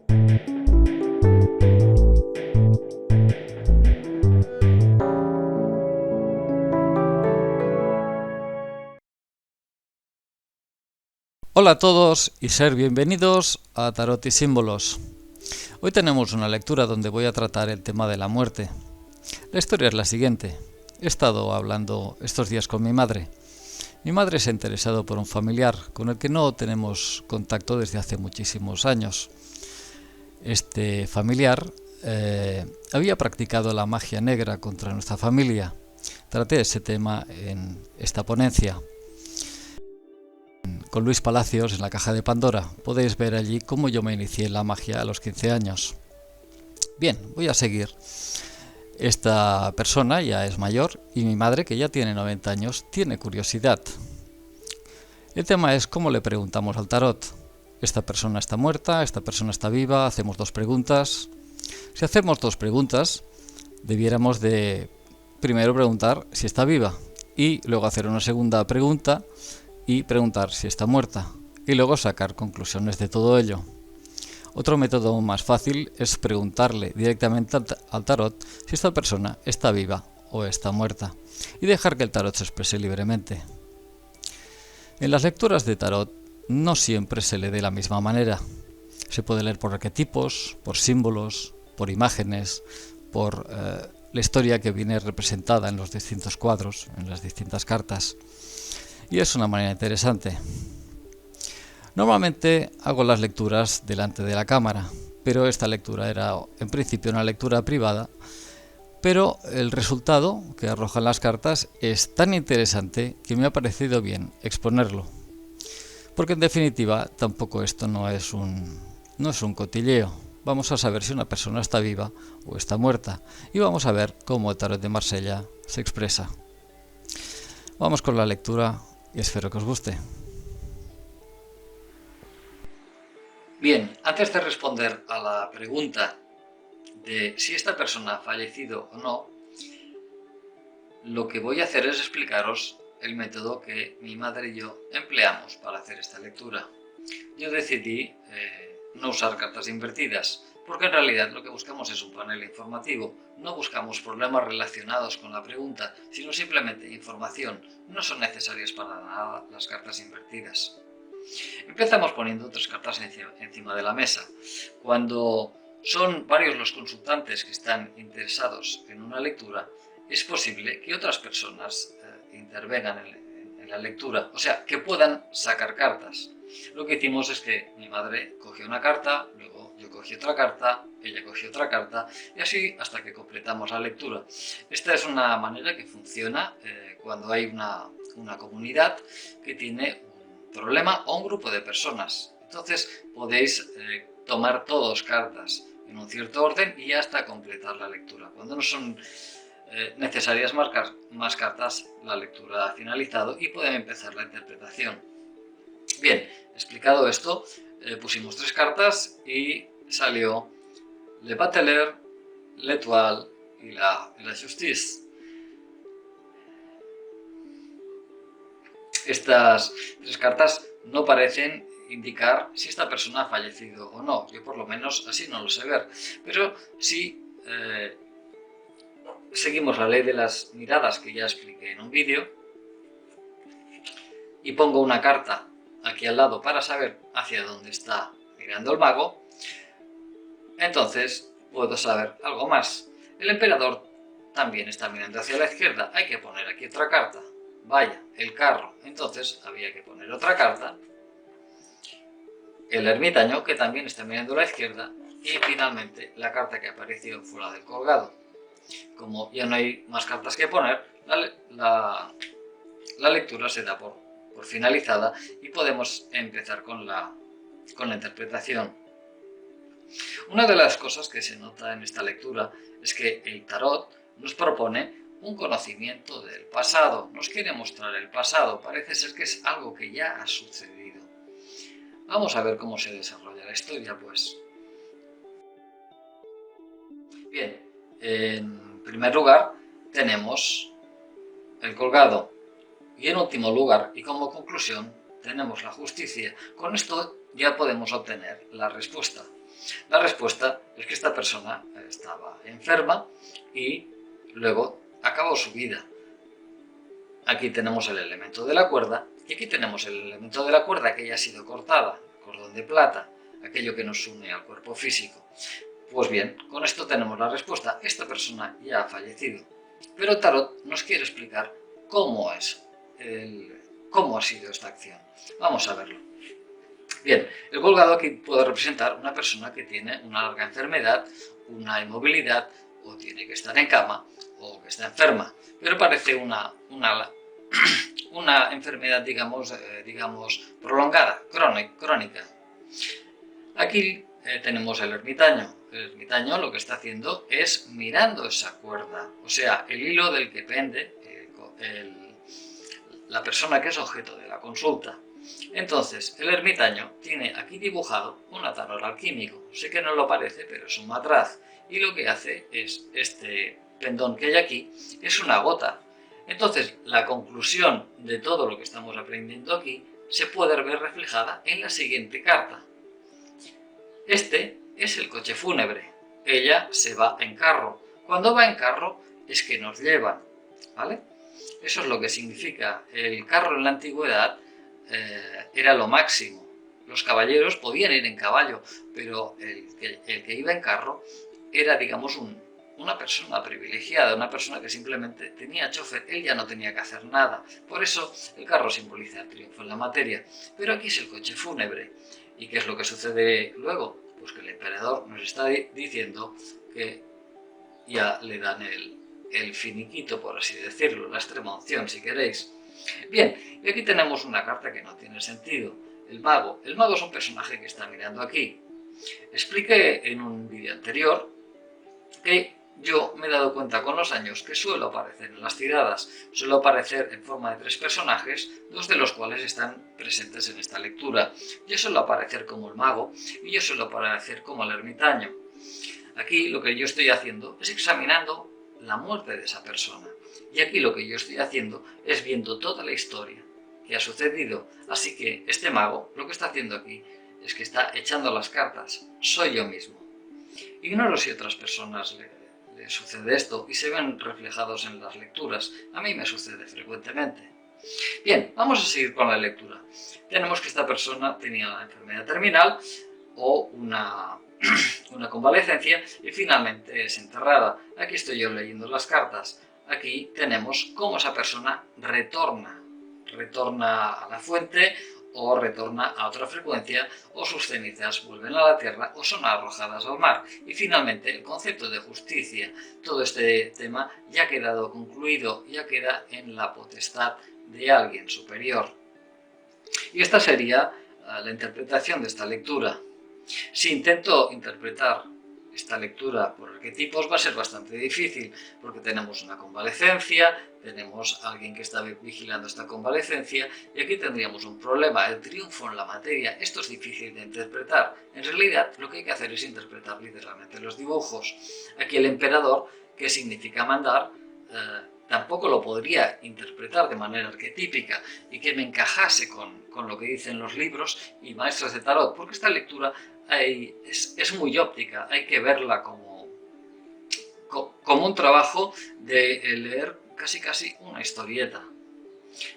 Hola a todos y ser bienvenidos a Tarot y Símbolos. Hoy tenemos una lectura donde voy a tratar el tema de la muerte. La historia es la siguiente. He estado hablando estos días con mi madre. Mi madre se ha interesado por un familiar con el que no tenemos contacto desde hace muchísimos años. Este familiar había practicado la magia negra contra nuestra familia. Traté ese tema en esta ponencia con Luis Palacios en la caja de Pandora. Podéis ver allí cómo yo me inicié en la magia a los 15 años. Bien, voy a seguir. Esta persona ya es mayor y mi madre, que ya tiene 90 años, tiene curiosidad. El tema es cómo le preguntamos al tarot. Esta persona está muerta, esta persona está viva, hacemos dos preguntas. Si hacemos dos preguntas, debiéramos de primero preguntar si está viva y luego hacer una segunda pregunta y preguntar si está muerta y luego sacar conclusiones de todo ello. Otro método más fácil es preguntarle directamente al tarot si esta persona está viva o está muerta y dejar que el tarot se exprese libremente. En las lecturas de tarot no siempre se lee de la misma manera. Se puede leer por arquetipos, por símbolos, por imágenes, por la historia que viene representada en los distintos cuadros, en las distintas cartas. Y es una manera interesante. Normalmente hago las lecturas delante de la cámara, pero esta lectura era en principio una lectura privada, pero el resultado que arrojan las cartas es tan interesante que me ha parecido bien exponerlo. Porque en definitiva tampoco esto no es un cotilleo. Vamos a saber si una persona está viva o está muerta y vamos a ver cómo el tarot de Marsella se expresa. Vamos con la lectura y espero que os guste. Bien, antes de responder a la pregunta de si esta persona ha fallecido o no, lo que voy a hacer es explicaros el método que mi madre y yo empleamos para hacer esta lectura. Yo decidí no usar cartas invertidas, porque en realidad lo que buscamos es un panel informativo. No buscamos problemas relacionados con la pregunta, sino simplemente información. No son necesarias para nada las cartas invertidas. Empezamos poniendo tres cartas encima de la mesa. Cuando son varios los consultantes que están interesados en una lectura, es posible que otras personas intervengan en la lectura, o sea, que puedan sacar cartas. Lo que hicimos es que mi madre cogió una carta, luego yo cogí otra carta, ella cogió otra carta y así hasta que completamos la lectura. Esta es una manera que funciona cuando hay una comunidad que tiene un problema o un grupo de personas. Entonces podéis tomar todos cartas en un cierto orden y hasta completar la lectura. Cuando no son necesarias más cartas, la lectura ha finalizado y pueden empezar la interpretación. Bien, explicado esto, pusimos tres cartas y salió Le Bateleur, l'Étoile y la Justice. Estas tres cartas no parecen indicar si esta persona ha fallecido o no. Yo por lo menos así no lo sé ver. Pero sí seguimos la ley de las miradas que ya expliqué en un vídeo y pongo una carta aquí al lado para saber hacia dónde está mirando el mago, entonces puedo saber algo más. El emperador también está mirando hacia la izquierda, hay que poner aquí otra carta. Vaya, el carro, entonces había que poner otra carta. El ermitaño, que también está mirando a la izquierda, y finalmente la carta que apareció fue la del colgado. Como ya no hay más cartas que poner, la lectura se da por finalizada y podemos empezar con la interpretación. Una de las cosas que se nota en esta lectura es que el tarot nos propone un conocimiento del pasado, nos quiere mostrar el pasado, parece ser que es algo que ya ha sucedido. Vamos a ver cómo se desarrolla la historia, pues. Bien, en primer lugar tenemos el colgado y en último lugar y como conclusión tenemos la justicia. Con esto ya podemos obtener la respuesta. La respuesta es que esta persona estaba enferma y luego acabó su vida. Aquí tenemos el elemento de la cuerda y aquí tenemos el elemento de la cuerda que ya ha sido cortada, cordón de plata, aquello que nos une al cuerpo físico. Pues bien, con esto tenemos la respuesta. Esta persona ya ha fallecido. Pero el tarot nos quiere explicar cómo ha sido esta acción. Vamos a verlo. Bien, el colgado aquí puede representar una persona que tiene una larga enfermedad, una inmovilidad, o tiene que estar en cama, o que está enferma. Pero parece una enfermedad, digamos, prolongada, crónica. Aquí tenemos el ermitaño. El ermitaño lo que está haciendo es mirando esa cuerda, o sea, el hilo del que pende la persona que es objeto de la consulta. Entonces, el ermitaño tiene aquí dibujado un atador alquímico. Sé que no lo parece, pero es un matraz. Y lo que hace es, este pendón que hay aquí, es una gota. Entonces, la conclusión de todo lo que estamos aprendiendo aquí se puede ver reflejada en la siguiente carta. Este es el coche fúnebre. Ella se va en carro. Cuando va en carro es que nos llevan, ¿vale? Eso es lo que significa. El carro en la antigüedad era lo máximo. Los caballeros podían ir en caballo, pero el que iba en carro era, digamos, una persona privilegiada, una persona que simplemente tenía chofer, él ya no tenía que hacer nada. Por eso el carro simboliza el triunfo en la materia. Pero aquí es el coche fúnebre. ¿Y qué es lo que sucede luego? Pues que el emperador nos está diciendo que ya le dan el finiquito, por así decirlo, la extrema unción, si queréis. Bien, y aquí tenemos una carta que no tiene sentido. El mago. El mago es un personaje que está mirando aquí. Expliqué en un vídeo anterior que yo me he dado cuenta con los años que suelo aparecer en las tiradas. Suelo aparecer en forma de 3 personajes, 2 de los cuales están presentes en esta lectura. Yo suelo aparecer como el mago y yo suelo aparecer como el ermitaño. Aquí lo que yo estoy haciendo es examinando la muerte de esa persona. Y aquí lo que yo estoy haciendo es viendo toda la historia que ha sucedido. Así que este mago lo que está haciendo aquí es que está echando las cartas. Soy yo mismo. Ignoro si a otras personas le sucede esto y se ven reflejados en las lecturas. A mí me sucede frecuentemente. Bien, vamos a seguir con la lectura. Tenemos que esta persona tenía la enfermedad terminal o una convalecencia y finalmente es enterrada. Aquí estoy yo leyendo las cartas. Aquí tenemos cómo esa persona retorna a la fuente o retorna a otra frecuencia, o sus cenizas vuelven a la tierra o son arrojadas al mar. Y finalmente el concepto de justicia. Todo este tema ya ha quedado concluido, ya queda en la potestad de alguien superior. Y esta sería la interpretación de esta lectura. Si intento interpretar esta lectura por arquetipos va a ser bastante difícil, porque tenemos una convalecencia, tenemos a alguien que está vigilando esta convalecencia, y aquí tendríamos un problema, el triunfo en la materia. Esto es difícil de interpretar. En realidad lo que hay que hacer es interpretar literalmente los dibujos. Aquí el emperador, que significa mandar, tampoco lo podría interpretar de manera arquetípica y que me encajase con lo que dicen los libros y maestros de tarot, porque esta lectura es muy óptica, hay que verla como un trabajo de leer casi una historieta,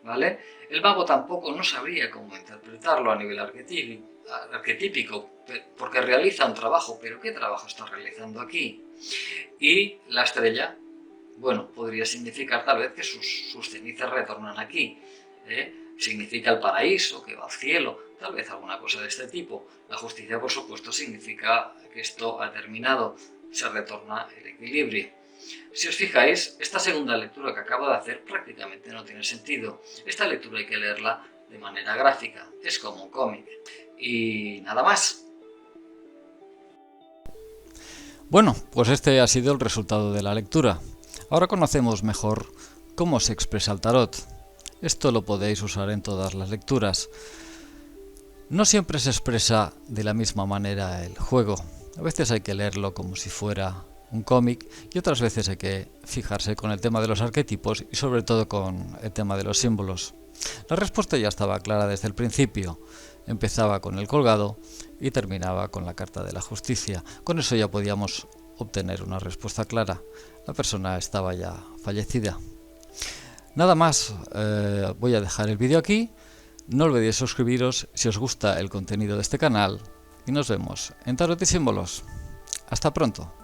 ¿vale? El mago tampoco no sabría cómo interpretarlo a nivel arquetípico, porque realiza un trabajo, pero ¿qué trabajo está realizando aquí? Y la estrella, bueno, podría significar tal vez que sus cenizas retornan aquí, significa el paraíso, que va al cielo, tal vez alguna cosa de este tipo. La justicia, por supuesto, significa que esto ha terminado, se retorna el equilibrio. Si os fijáis, esta segunda lectura que acabo de hacer prácticamente no tiene sentido. Esta lectura hay que leerla de manera gráfica, es como un cómic. Y nada más. Bueno, pues este ha sido el resultado de la lectura. Ahora conocemos mejor cómo se expresa el tarot. Esto lo podéis usar en todas las lecturas. No siempre se expresa de la misma manera el juego. A veces hay que leerlo como si fuera un cómic y otras veces hay que fijarse con el tema de los arquetipos y sobre todo con el tema de los símbolos. La respuesta ya estaba clara desde el principio. Empezaba con el colgado y terminaba con la carta de la justicia. Con eso ya podíamos obtener una respuesta clara. La persona estaba ya fallecida. Nada más, voy a dejar el vídeo aquí. No olvidéis suscribiros si os gusta el contenido de este canal y nos vemos en Tarot y Símbolos. Hasta pronto.